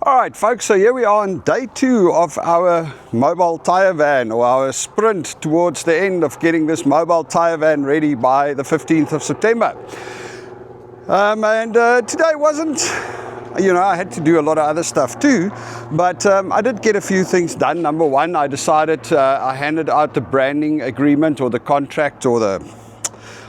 All right, folks, so here we are on day 2 of our mobile tire van, or our sprint towards the end of getting this mobile tire van ready by the 15th of September. Today wasn't, I had to do a lot of other stuff too, but I did get a few things done. Number one, I decided I handed out the branding agreement or the contract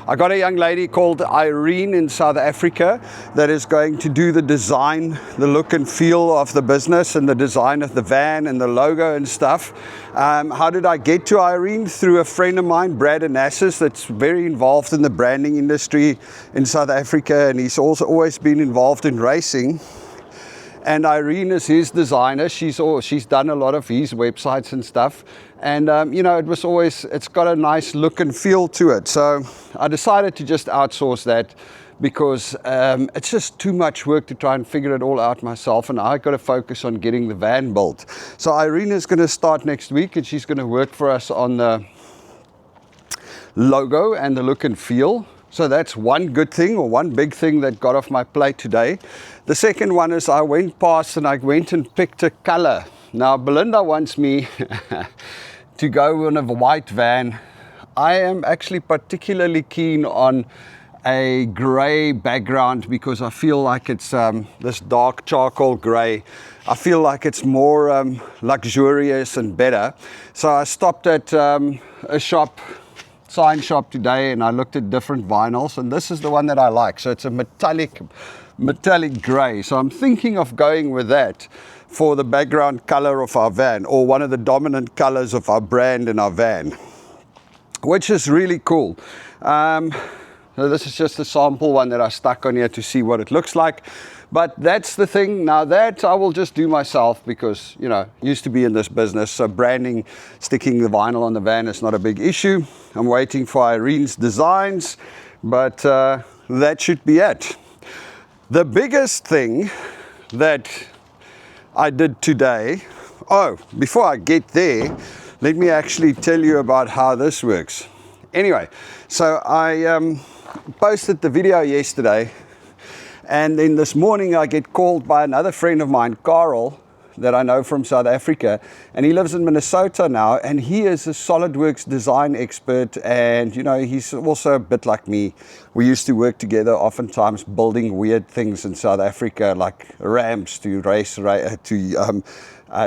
I got a young lady called Irene in South Africa that is going to do the design, the look and feel of the business and the design of the van and the logo and stuff. How did I get to Irene? Through a friend of mine, Brad Anassis, that's very involved in the branding industry in South Africa, and he's also always been involved in racing. And Irene is his designer. She's done a lot of his websites and stuff. And, it's got a nice look and feel to it. So I decided to just outsource that because it's just too much work to try and figure it all out myself. And I've got to focus on getting the van built. So Irene is going to start next week, and she's going to work for us on the logo and the look and feel. So that's one good thing, or one big thing that got off my plate today. The second one is I went past and I went and picked a color. Now, Belinda wants me to go in a white van. I am actually particularly keen on a gray background because I feel like it's this dark charcoal gray. I feel like it's more luxurious and better. So I stopped at a sign shop today, and I looked at different vinyls, and this is the one that I like. So it's a metallic gray. So I'm thinking of going with that for the background color of our van, or one of the dominant colors of our brand in our van, which is really cool. So this is just a sample one that I stuck on here to see what it looks like. But that's the thing. Now that I will just do myself because, used to be in this business. So branding, sticking the vinyl on the van is not a big issue. I'm waiting for Irene's designs, but that should be it. The biggest thing that I did today, before I get there, let me actually tell you about how this works. Anyway, so I posted the video yesterday, and then this morning I get called by another friend of mine, Carl, that I know from South Africa, and he lives in Minnesota now, and he is a SolidWorks design expert, and he's also a bit like me. We used to work together oftentimes building weird things in South Africa, like ramps to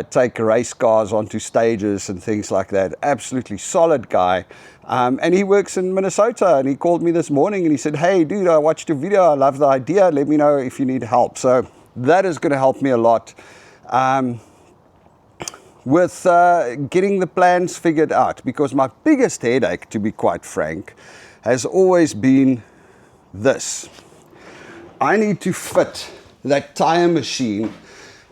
take race cars onto stages and things like that. Absolutely solid guy. And he works in Minnesota, and he called me this morning and he said, "Hey dude, I watched your video, I love the idea, let me know if you need help." So that is going to help me a lot with getting the plans figured out, because my biggest headache, to be quite frank, has always been this. I need to fit that tire machine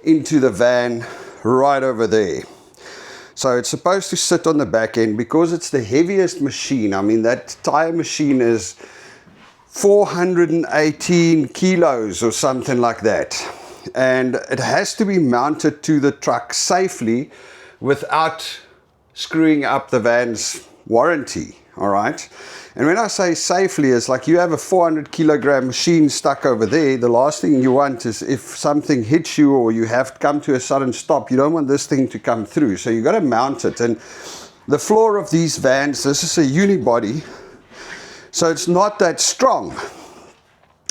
into the van right over there. So it's supposed to sit on the back end because it's the heaviest machine. I mean, that tire machine is 418 kilos or something like that. And it has to be mounted to the truck safely without screwing up the van's warranty, all right? And when I say safely, it's like you have a 400 kilogram machine stuck over there. The last thing you want is if something hits you or you have to come to a sudden stop, you don't want this thing to come through. So you got to mount it. And the floor of these vans, this is a unibody, so it's not that strong.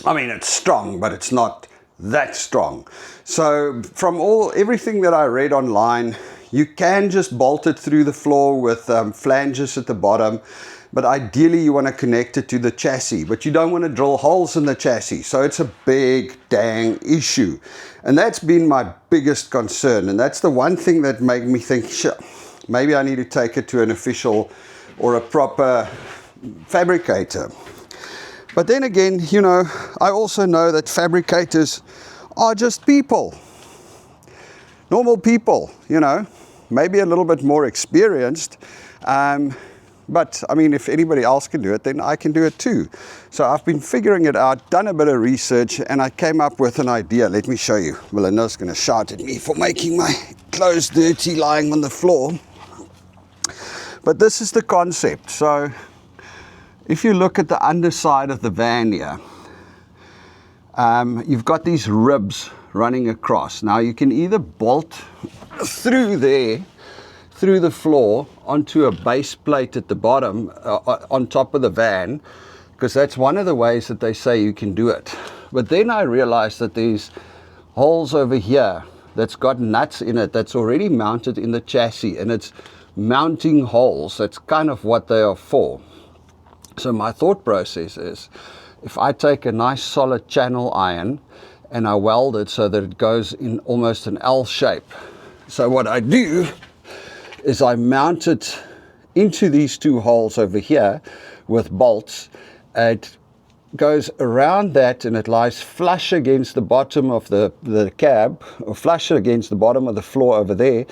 I mean, it's strong, but it's not that strong. So from everything that I read online, you can just bolt it through the floor with flanges at the bottom. But ideally you want to connect it to the chassis, but you don't want to drill holes in the chassis. So it's a big dang issue. And that's been my biggest concern. And that's the one thing that made me think, maybe I need to take it to an official or a proper fabricator. But then again, I also know that fabricators are just people. Normal people, maybe a little bit more experienced. But I mean, if anybody else can do it, then I can do it too. So I've been figuring it out, done a bit of research, and I came up with an idea. Let me show you. Melinda's going to shout at me for making my clothes dirty lying on the floor. But this is the concept. So if you look at the underside of the van here, you've got these ribs running across. Now you can either bolt through there, through the floor, onto a base plate at the bottom, on top of the van, because that's one of the ways that they say you can do it. But then I realized that there's holes over here that's got nuts in it that's already mounted in the chassis, and it's mounting holes. That's kind of what they are for. So my thought process is, if I take a nice solid channel iron and I weld it so that it goes in almost an L shape. So what I do is I mount it into these two holes over here with bolts. It goes around that and it lies flush against the bottom of the cab, or flush against the bottom of the floor over there,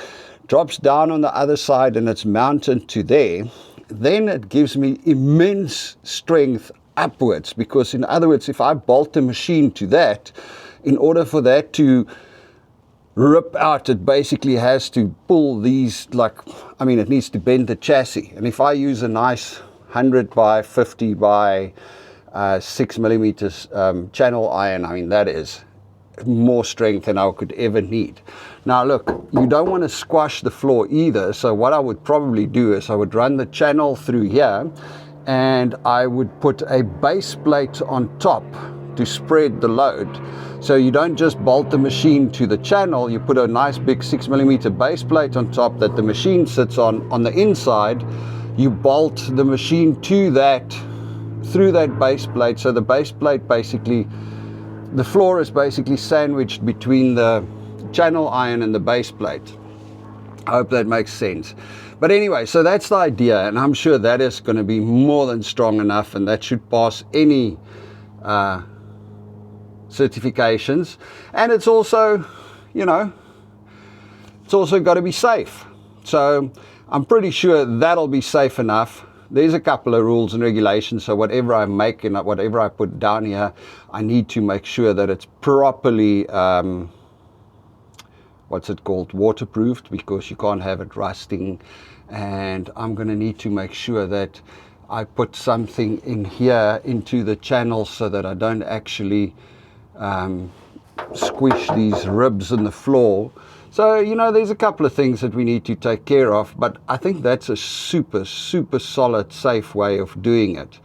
drops down on the other side and it's mounted to there. Then it gives me immense strength upwards, because in other words, if I bolt the machine to that, in order for that to rip out, it basically has to pull these, it needs to bend the chassis. And if I use a nice 100 by 50 by 6 millimeters channel iron, that is more strength than I could ever need. Now look, you don't want to squash the floor either, so what I would probably do is I would run the channel through here, and I would put a base plate on top to spread the load. So you don't just bolt the machine to the channel, you put a nice big 6 millimeter base plate on top that the machine sits on the inside. You bolt the machine to that, through that base plate. So the base plate basically, the floor is basically sandwiched between the channel iron and the base plate. I hope that makes sense. But anyway, so that's the idea, and I'm sure that is going to be more than strong enough, and that should pass any certifications. And it's also, it's also got to be safe. So I'm pretty sure that'll be safe enough. There's a couple of rules and regulations, so whatever I make and whatever I put down here, I need to make sure that it's properly, waterproofed, because you can't have it rusting. And I'm going to need to make sure that I put something in here into the channel so that I don't actually squish these ribs in the floor. So, there's a couple of things that we need to take care of, but I think that's a super, super solid, safe way of doing it.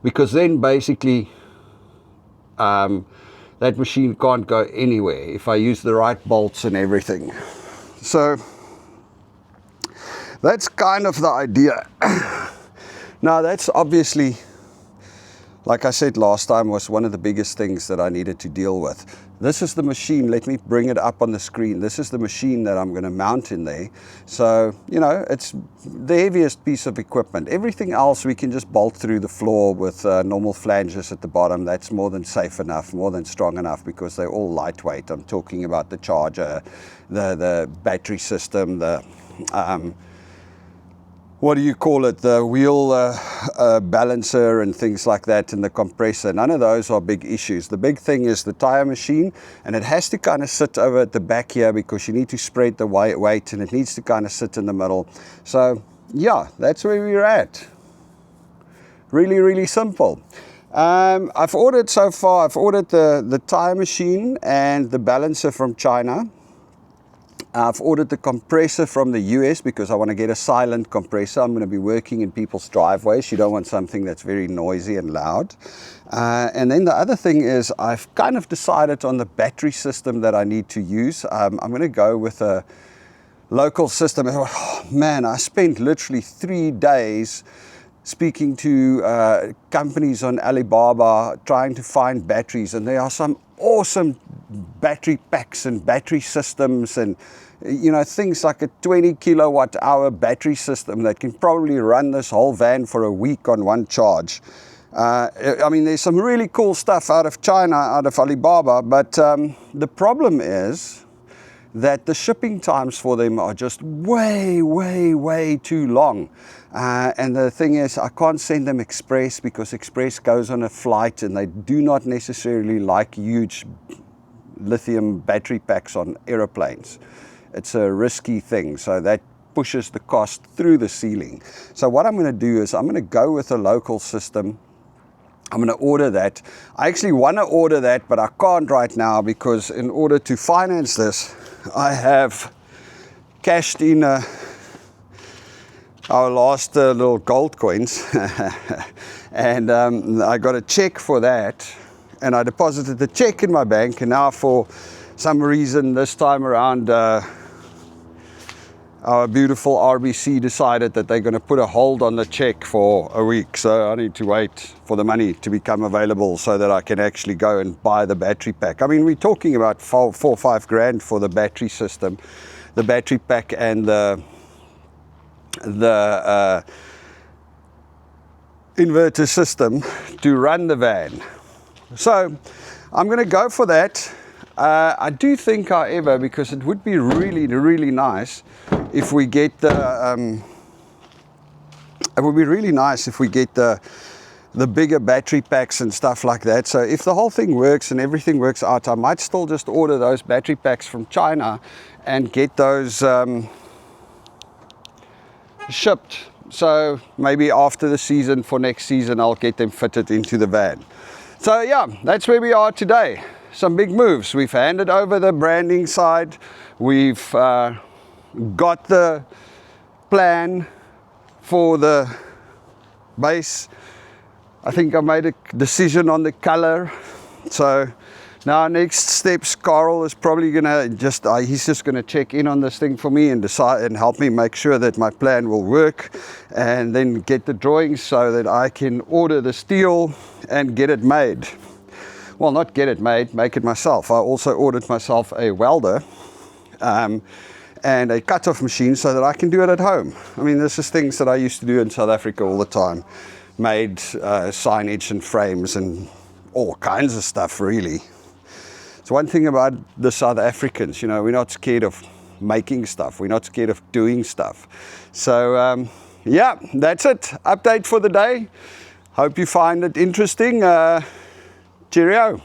Because then basically that machine can't go anywhere if I use the right bolts and everything. So that's kind of the idea. Now that's obviously, like I said last time, was one of the biggest things that I needed to deal with. This is the machine. Let me bring it up on the screen. This is the machine that I'm going to mount in there. So, it's the heaviest piece of equipment. Everything else we can just bolt through the floor with normal flanges at the bottom. That's more than safe enough, more than strong enough, because they're all lightweight. I'm talking about the charger, the battery system, the the wheel balancer and things like that, and the compressor. None of those are big issues. The big thing is the tire machine, and it has to kind of sit over at the back here because you need to spread the weight, and it needs to kind of sit in the middle. So yeah, that's where we're at. Really, really simple. I've ordered the tire machine and the balancer from China. I've ordered the compressor from the US because I want to get a silent compressor. I'm going to be working in people's driveways. You don't want something that's very noisy and loud. And then the other thing is I've kind of decided on the battery system that I need to use. I'm going to go with a local system. Oh, man, I spent literally 3 days speaking to companies on Alibaba trying to find batteries, and there are some awesome battery packs and battery systems, and things like a 20 kilowatt hour battery system that can probably run this whole van for a week on one charge. There's some really cool stuff out of China, out of Alibaba, but the problem is that the shipping times for them are just way, way, way too long. And the thing is, I can't send them express because express goes on a flight, and they do not necessarily like huge lithium battery packs on aeroplanes. It's a risky thing, so that pushes the cost through the ceiling. So what I'm going to do is I'm going to go with a local system. I'm going to order that. I actually want to order that, but I can't right now because in order to finance this, I have cashed in our last little gold coins and I got a check for that, and I deposited the check in my bank, and now for some reason this time around our beautiful RBC decided that they're going to put a hold on the check for a week, so I need to wait for the money to become available so that I can actually go and buy the battery pack. I mean, we're talking about four or 5 grand for the battery system, the battery pack, and the inverter system to run the van. So I'm going to go for that. I do think, however, because it would be really, really nice if we get the it would be really nice if we get the bigger battery packs and stuff like that. So if the whole thing works and everything works out, I might still just order those battery packs from China and get those shipped. So maybe after the season, for next season, I'll get them fitted into the van. So yeah, that's where we are today. Some big moves. We've handed over the branding side. We've got the plan for the base. I think I made a decision on the color. So now next steps, Carl is probably gonna he's just gonna check in on this thing for me and decide and help me make sure that my plan will work, and then get the drawings so that I can order the steel and get it made. Well, not get it made, make it myself. I also ordered myself a welder and a cut-off machine so that I can do it at home. I mean, this is things that I used to do in South Africa all the time. Made signage and frames and all kinds of stuff, really. It's one thing about the South Africans, you know, we're not scared of making stuff. We're not scared of doing stuff. So, yeah, that's it. Update for the day. Hope you find it interesting. Cheerio.